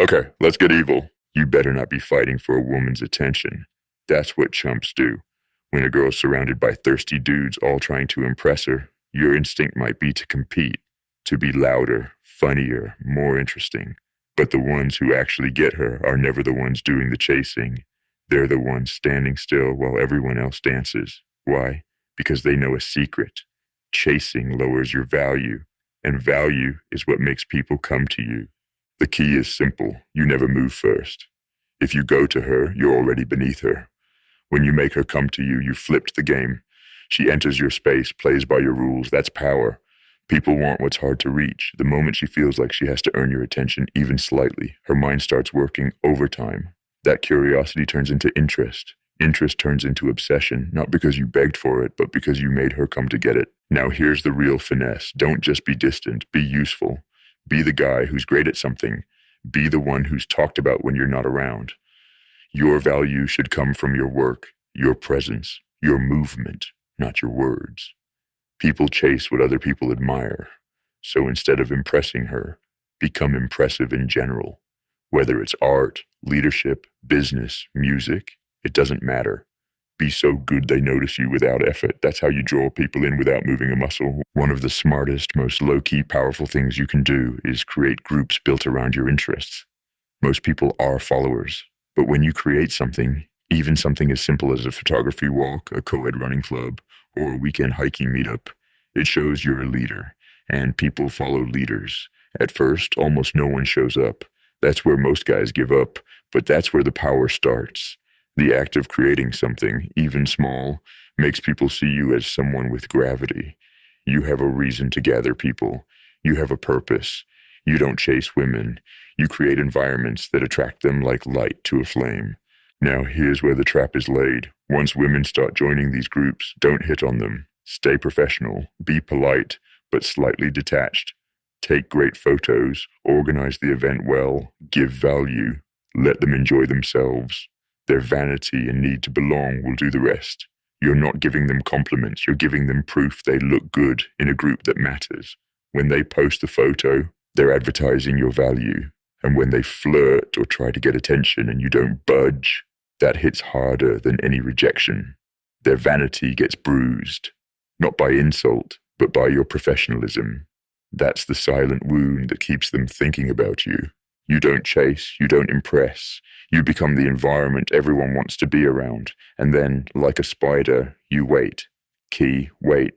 Okay, let's get evil. You better not be fighting for a woman's attention. That's what chumps do. When a girl's surrounded by thirsty dudes all trying to impress her, your instinct might be to compete, to be louder, funnier, more interesting. But the ones who actually get her are never the ones doing the chasing. They're the ones standing still while everyone else dances. Why? Because they know a secret. Chasing lowers your value, and value is what makes people come to you. The key is simple. You never move first. If you go to her, you're already beneath her. When you make her come to you, you flipped the game. She enters your space, plays by your rules. That's power. People want what's hard to reach. The moment she feels like she has to earn your attention even slightly, her mind starts working overtime. That curiosity turns into interest. Interest turns into obsession, not because you begged for it, but because you made her come to get it. Now here's the real finesse. Don't just be distant, be useful. Be the guy who's great at something. Be the one who's talked about when you're not around. Your value should come from your work, your presence, your movement, not your words. People chase what other people admire. So instead of impressing her, become impressive in general. Whether it's art, leadership, business, music, it doesn't matter. Be so good they notice you without effort. That's how you draw people in without moving a muscle. One of the smartest, most low-key, powerful things you can do is create groups built around your interests. Most people are followers, but when you create something, even something as simple as a photography walk, a co-ed running club, or a weekend hiking meetup, it shows you're a leader, and people follow leaders. At first, almost no one shows up. That's where most guys give up, but that's where the power starts. The act of creating something, even small, makes people see you as someone with gravity. You have a reason to gather people. You have a purpose. You don't chase women. You create environments that attract them like light to a flame. Now here's where the trap is laid. Once women start joining these groups, don't hit on them. Stay professional. Be polite, but slightly detached. Take great photos. Organize the event well. Give value. Let them enjoy themselves. Their vanity and need to belong will do the rest. You're not giving them compliments. You're giving them proof they look good in a group that matters. When they post a photo, they're advertising your value. And when they flirt or try to get attention and you don't budge, that hits harder than any rejection. Their vanity gets bruised, not by insult, but by your professionalism. That's the silent wound that keeps them thinking about you. You don't chase, you don't impress. You become the environment everyone wants to be around. And then, like a spider, you wait. Key, wait.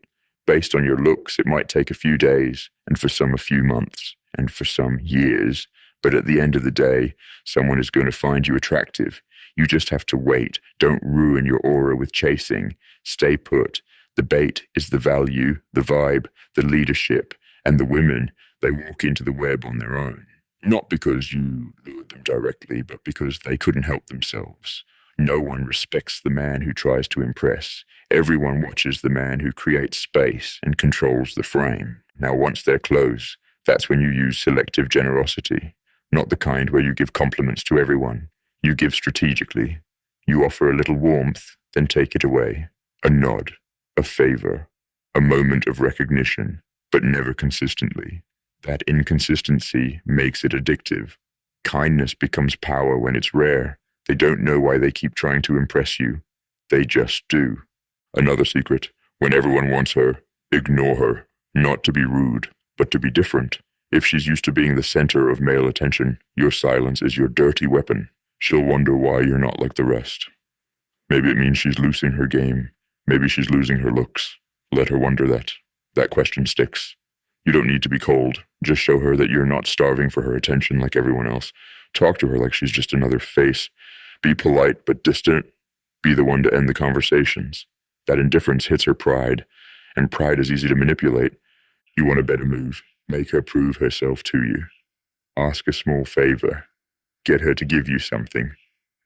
Based on your looks, it might take a few days, and for some a few months, and for some years. But at the end of the day, someone is going to find you attractive. You just have to wait. Don't ruin your aura with chasing. Stay put. The bait is the value, the vibe, the leadership, and the women, they walk into the web on their own. Not because you lured them directly, but because they couldn't help themselves. No one respects the man who tries to impress. Everyone watches the man who creates space and controls the frame. Now, once they're close, that's when you use selective generosity. Not the kind where you give compliments to everyone. You give strategically. You offer a little warmth, then take it away. A nod, a favor, a moment of recognition, but never consistently. That inconsistency makes it addictive. Kindness becomes power when it's rare. They don't know why they keep trying to impress you. They just do. Another secret, when everyone wants her, ignore her. Not to be rude, but to be different. If she's used to being the center of male attention, your silence is your dirty weapon. She'll wonder why you're not like the rest. Maybe it means she's losing her game. Maybe she's losing her looks. Let her wonder that. That question sticks. You don't need to be cold. Just show her that you're not starving for her attention like everyone else. Talk to her like she's just another face. Be polite but distant. Be the one to end the conversations. That indifference hits her pride, and pride is easy to manipulate. You want a better move. Make her prove herself to you. Ask a small favor. Get her to give you something.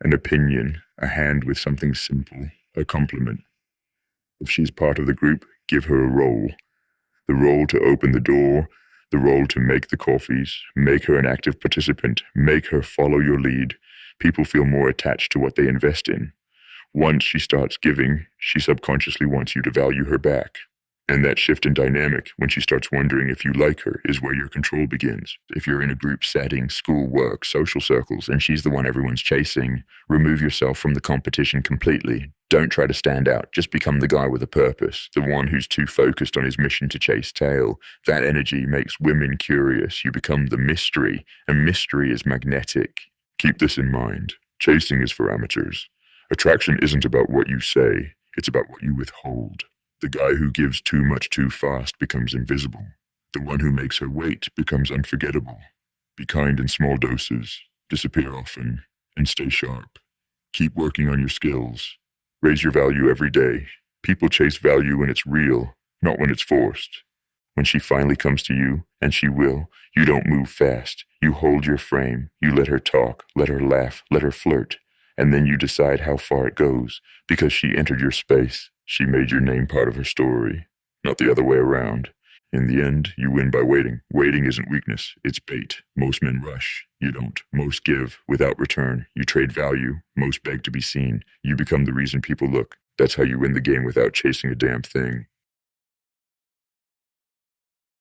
An opinion, a hand with something simple, a compliment. If she's part of the group, give her a role. The role to open the door, the role to make the coffees, make her an active participant, make her follow your lead. People feel more attached to what they invest in. Once she starts giving, she subconsciously wants you to value her back. And that shift in dynamic, when she starts wondering if you like her, is where your control begins. If you're in a group setting, school, work, social circles, and she's the one everyone's chasing, remove yourself from the competition completely. Don't try to stand out. Just become the guy with a purpose, the one who's too focused on his mission to chase tail. That energy makes women curious. You become the mystery, and mystery is magnetic. Keep this in mind. Chasing is for amateurs. Attraction isn't about what you say, it's about what you withhold. The guy who gives too much too fast becomes invisible. The one who makes her wait becomes unforgettable. Be kind in small doses, disappear often, and stay sharp. Keep working on your skills. Raise your value every day. People chase value when it's real, not when it's forced. When she finally comes to you, and she will, you don't move fast. You hold your frame. You let her talk, let her laugh, let her flirt. And then you decide how far it goes, because she entered your space. She made your name part of her story, not the other way around. In the end, you win by waiting. Waiting isn't weakness, it's bait. Most men rush. You don't. Most give without return. You trade value. Most beg to be seen. You become the reason people look. That's how you win the game without chasing a damn thing.